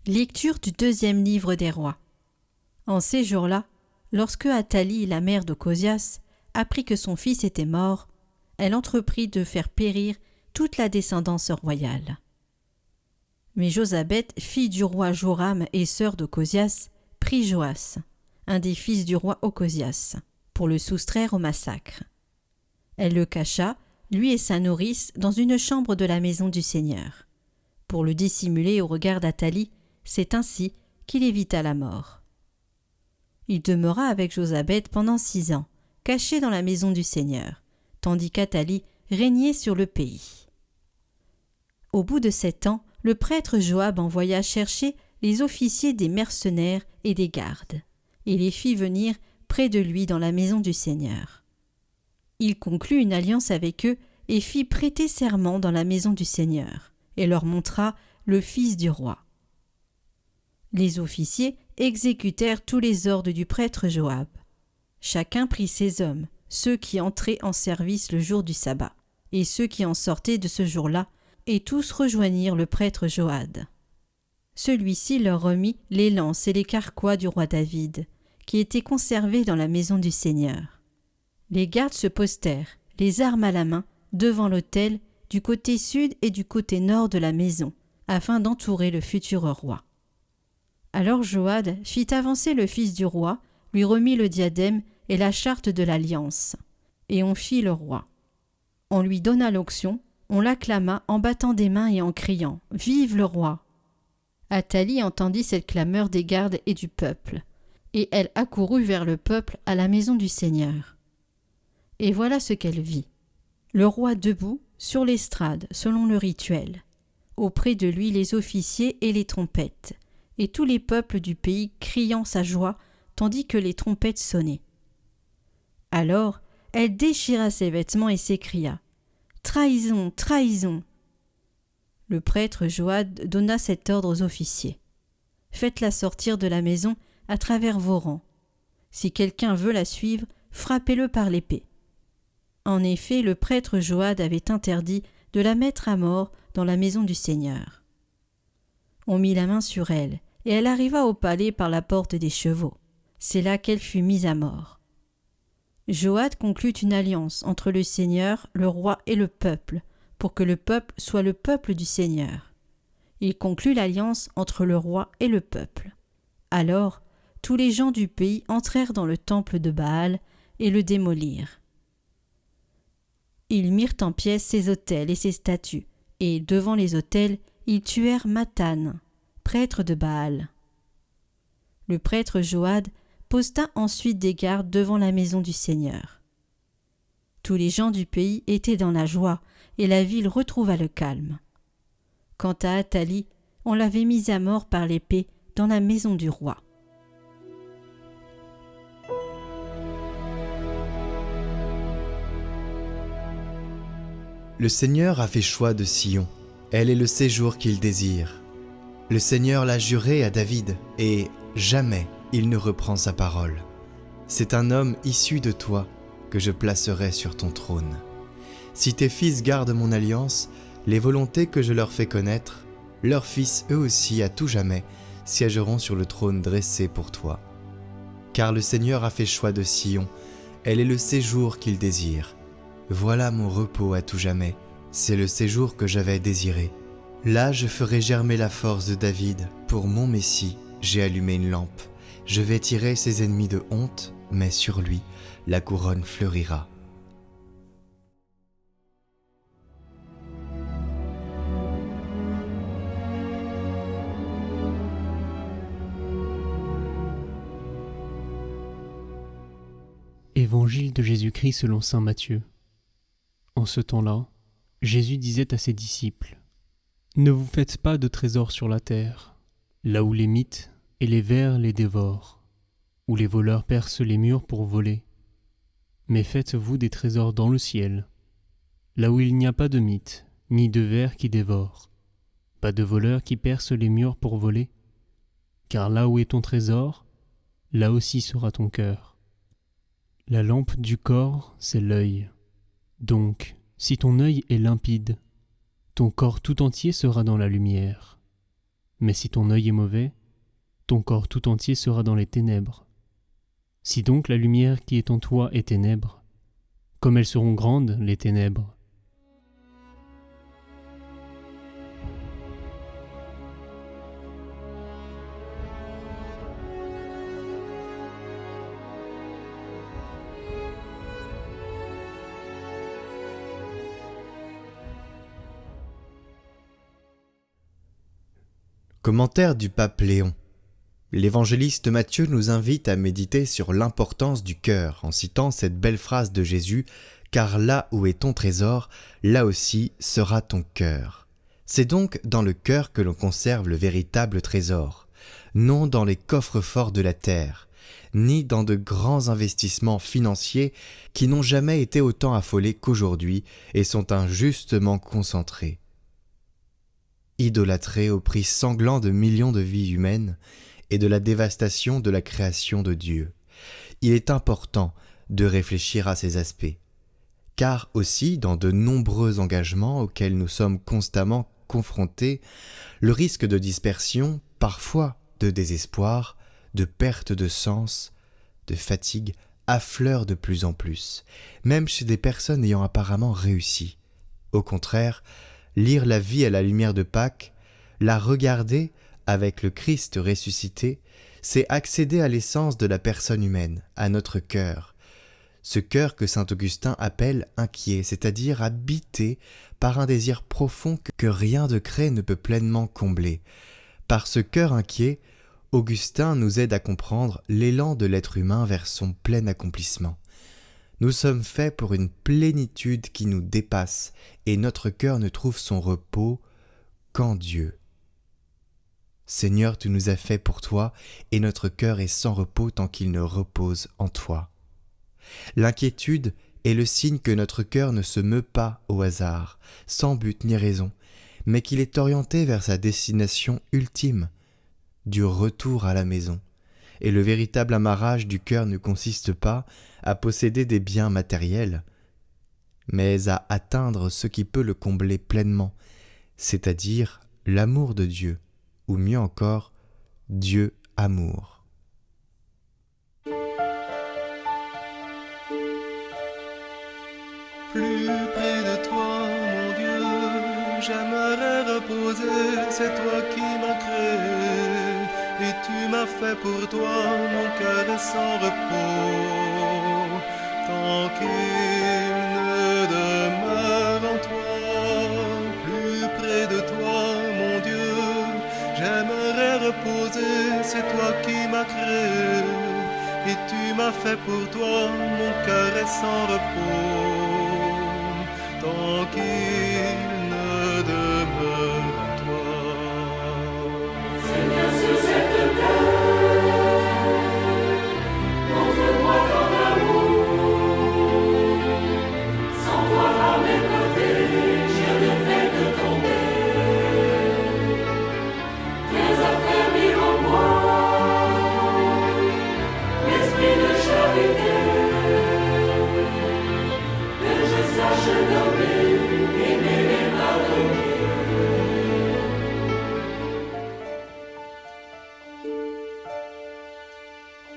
Lecture du 2e livre des rois. En ces jours-là, lorsque Athalie, la mère d'Ochosias, apprit que son fils était mort, elle entreprit de faire périr toute la descendance royale. Mais Josabeth, fille du roi Joram et sœur d'Ochosias, prit Joas, un des fils du roi Ochosias, pour le soustraire au massacre. Elle le cacha, lui et sa nourrice, dans une chambre de la maison du Seigneur. Pour le dissimuler au regard d'Athalie, c'est ainsi qu'il évita la mort. Il demeura avec Josabeth pendant 6 ans, caché dans la maison du Seigneur, tandis qu'Athalie régnait sur le pays. Au bout de 7 ans, le prêtre Joab envoya chercher les officiers des mercenaires et des gardes, et les fit venir près de lui dans la maison du Seigneur. Il conclut une alliance avec eux et fit prêter serment dans la maison du Seigneur, et leur montra le fils du roi. Les officiers exécutèrent tous les ordres du prêtre Joab. Chacun prit ses hommes, ceux qui entraient en service le jour du sabbat, et ceux qui en sortaient de ce jour-là, et tous rejoignirent le prêtre Joab. Celui-ci leur remit les lances et les carquois du roi David, qui étaient conservés dans la maison du Seigneur. Les gardes se postèrent, les armes à la main, devant l'autel, du côté sud et du côté nord de la maison, afin d'entourer le futur roi. Alors Joab fit avancer le fils du roi, lui remit le diadème et la charte de l'alliance, et on fit le roi. On lui donna l'onction, on l'acclama en battant des mains et en criant « Vive le roi !» Athalie entendit cette clameur des gardes et du peuple, et elle accourut vers le peuple à la maison du Seigneur. Et voilà ce qu'elle vit. Le roi debout, sur l'estrade, selon le rituel. Auprès de lui les officiers et les trompettes, et tous les peuples du pays criant sa joie, tandis que les trompettes sonnaient. Alors, elle déchira ses vêtements et s'écria « Trahison, trahison !» Le prêtre Joab donna cet ordre aux officiers. « Faites-la sortir de la maison à travers vos rangs. Si quelqu'un veut la suivre, frappez-le par l'épée. » En effet, le prêtre Joab avait interdit de la mettre à mort dans la maison du Seigneur. On mit la main sur elle, et elle arriva au palais par la porte des chevaux. C'est là qu'elle fut mise à mort. Joab conclut une alliance entre le Seigneur, le roi et le peuple, pour que le peuple soit le peuple du Seigneur. Il conclut l'alliance entre le roi et le peuple. Alors, tous les gens du pays entrèrent dans le temple de Baal et le démolirent. Ils mirent en pièces ses autels et ses statues, et devant les autels, ils tuèrent Mathan, prêtre de Baal. Le prêtre Joab posta ensuite des gardes devant la maison du Seigneur. Tous les gens du pays étaient dans la joie, et la ville retrouva le calme. Quant à Athalie, on l'avait mise à mort par l'épée dans la maison du roi. Le Seigneur a fait choix de Sion, elle est le séjour qu'il désire. Le Seigneur l'a juré à David, et jamais il ne reprend sa parole. C'est un homme issu de toi que je placerai sur ton trône. Si tes fils gardent mon alliance, les volontés que je leur fais connaître, leurs fils eux aussi à tout jamais siégeront sur le trône dressé pour toi. Car le Seigneur a fait choix de Sion, elle est le séjour qu'il désire. Voilà mon repos à tout jamais, c'est le séjour que j'avais désiré. Là je ferai germer la force de David, pour mon Messie, j'ai allumé une lampe. Je vais tirer ses ennemis de honte, mais sur lui, la couronne fleurira. Évangile de Jésus-Christ selon saint Matthieu. En ce temps-là, Jésus disait à ses disciples : « Ne vous faites pas de trésors sur la terre, là où les mythes et les vers les dévorent, où les voleurs percent les murs pour voler. Mais faites-vous des trésors dans le ciel, là où il n'y a pas de mythes, ni de vers qui dévorent, pas de voleurs qui percent les murs pour voler. Car là où est ton trésor, là aussi sera ton cœur. La lampe du corps, c'est l'œil. Donc, si ton œil est limpide, ton corps tout entier sera dans la lumière. Mais si ton œil est mauvais, ton corps tout entier sera dans les ténèbres. Si donc la lumière qui est en toi est ténèbres, comme elles seront grandes, les ténèbres. Commentaire du pape Léon. L'évangéliste Matthieu nous invite à méditer sur l'importance du cœur en citant cette belle phrase de Jésus « Car là où est ton trésor, là aussi sera ton cœur ». C'est donc dans le cœur que l'on conserve le véritable trésor, non dans les coffres-forts de la terre, ni dans de grands investissements financiers qui n'ont jamais été autant affolés qu'aujourd'hui et sont injustement concentrés. Idolâtrés au prix sanglant de millions de vies humaines et de la dévastation de la création de Dieu. Il est important de réfléchir à ces aspects, car aussi dans de nombreux engagements auxquels nous sommes constamment confrontés, le risque de dispersion, parfois de désespoir, de perte de sens, de fatigue affleure de plus en plus, même chez des personnes ayant apparemment réussi. Au contraire, lire la vie à la lumière de Pâques, la regarder avec le Christ ressuscité, c'est accéder à l'essence de la personne humaine, à notre cœur. Ce cœur que saint Augustin appelle inquiet, c'est-à-dire habité par un désir profond que rien de créé ne peut pleinement combler. Par ce cœur inquiet, Augustin nous aide à comprendre l'élan de l'être humain vers son plein accomplissement. Nous sommes faits pour une plénitude qui nous dépasse et notre cœur ne trouve son repos qu'en Dieu. Seigneur, tu nous as fait pour toi et notre cœur est sans repos tant qu'il ne repose en toi. L'inquiétude est le signe que notre cœur ne se meut pas au hasard, sans but ni raison, mais qu'il est orienté vers sa destination ultime, du retour à la maison. Et le véritable amarrage du cœur ne consiste pas à posséder des biens matériels, mais à atteindre ce qui peut le combler pleinement, c'est-à-dire l'amour de Dieu, ou mieux encore, Dieu amour. Plus près de toi, mon Dieu, j'aimerais reposer, c'est toi qui m'as créé. Et tu m'as fait pour toi, mon cœur est sans repos, tant qu'il ne demeure en toi. Plus près de toi, mon Dieu, j'aimerais reposer, c'est toi qui m'as créé. Et tu m'as fait pour toi, mon cœur est sans repos, tant qu'il ne demeure en toi. Seigneur, sur cette terre, montre-moi ton amour. Sans toi à mes côtés, je ne fais que tomber. Viens affermir en moi l'esprit de charité, que je sache nommer, aimer et pardonner.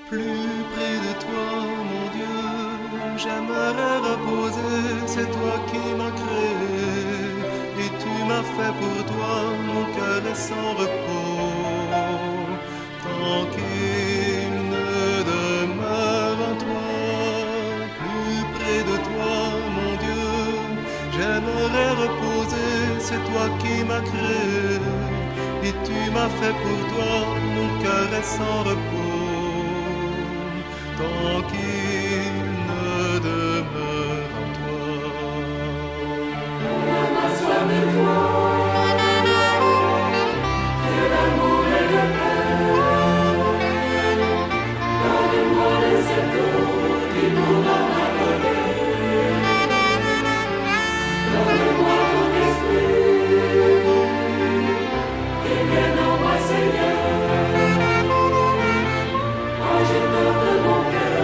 Plus près de toi, mon Dieu, j'aimerais reposer, c'est toi qui m'as créé. Et tu m'as fait pour toi, mon cœur est sans repos, tant qu'il ne demeure en toi. Plus près de toi, mon Dieu, j'aimerais reposer, c'est toi qui m'as créé. Et tu m'as fait pour toi, mon cœur est sans repos, tant qu'il ne demeure en toi. Ma soif de toi, de l'amour et le paix. Donne-moi de cette eau qui pourra m'abreuver. Donne-moi ton esprit, qui vienne en moi, Seigneur. Moi je t'offre mon cœur.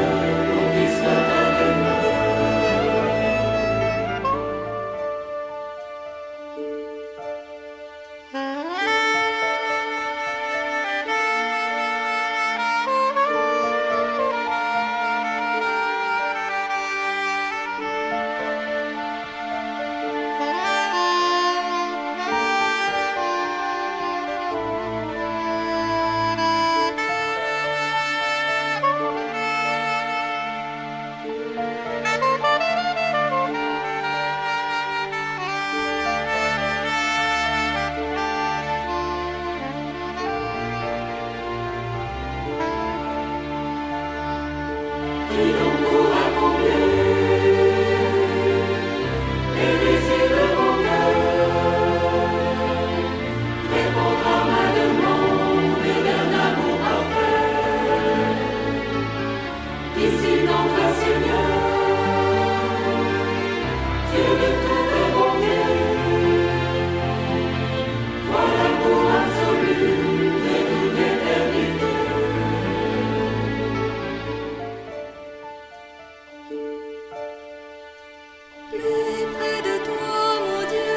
Plus près de toi, mon Dieu,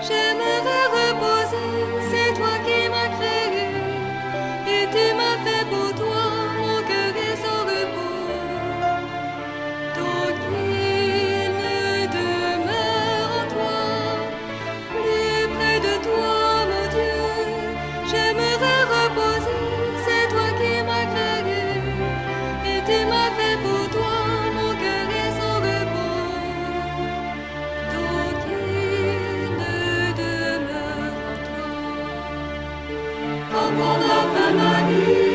j'aimerais reposer. C'est toi qui m'as créé et tu m'as fait pour toi. Mon cœur est sans repos. Tant qu'il ne demeure en toi, plus près de toi, mon Dieu, j'aimerais reposer. C'est toi qui m'as créé et tu m'as fait pour toi. Mon cœur est sans repos. Tant qu'il ne demeure en toi. Quand la fin ma vie.